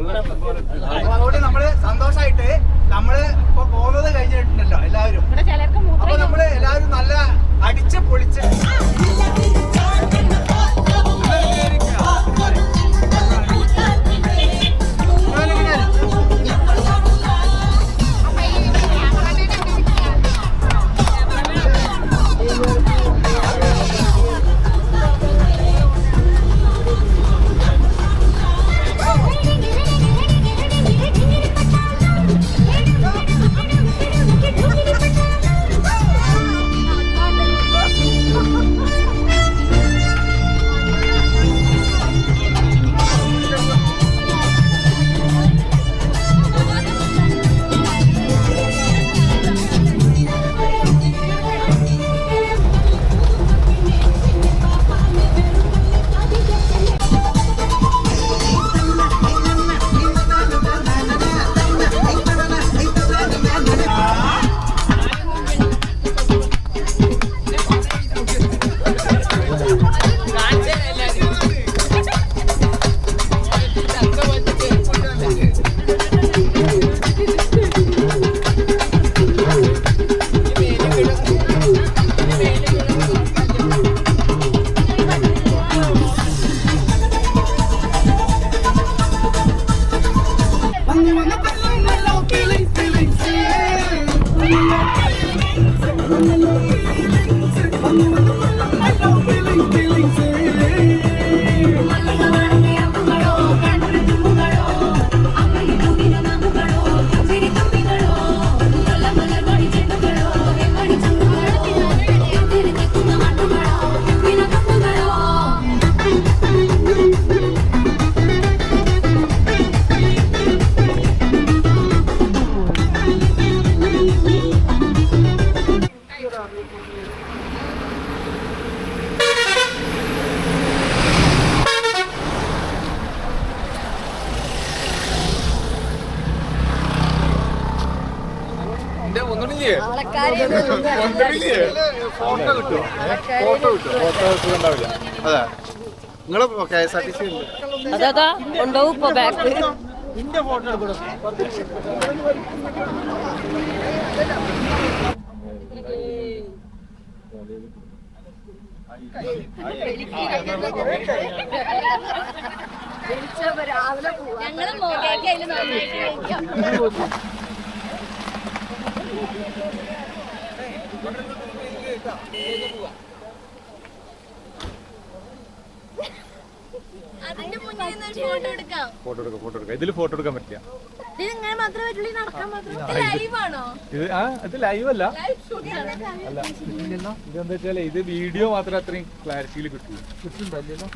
അതുകൊണ്ട് നമ്മള് സന്തോഷായിട്ട് നമ്മള് ഇപ്പൊ പോകുന്നത് കഴിഞ്ഞിട്ടുണ്ടല്ലോ എല്ലാവരും. അപ്പൊ നമ്മള് എല്ലാവരും നല്ല അടിച്ച് പൊളിച്ച് ഫോട്ടോ കിട്ടുമോ? ഫോട്ടോ കിട്ടുന്നുണ്ടാവില്ല. അതെ, നിങ്ങള് KSRTC അതാ ഉണ്ടാവും ഇപ്പൊ ബാക്ക് ഇന്റെ ഫോട്ടോ എടുക്കണം. ഞങ്ങള് മോഗേക്ക് അതിൽ നന്നായിട്ട് കഴിക്കാം. അതിന്റെ മുന്നിൽ ഫോട്ടോ എടുക്കാം. ഫോട്ടോ എടുക്കാം. ഇതില് ഫോട്ടോ എടുക്കാൻ പറ്റില്ല. ഇത് ലൈവ് അല്ല. ഇതെന്താ വെച്ചാല് ഇത് വീഡിയോ മാത്രം അത്രയും ക്ലാരിറ്റിയിൽ കിട്ടുന്നുണ്ടല്ലോ.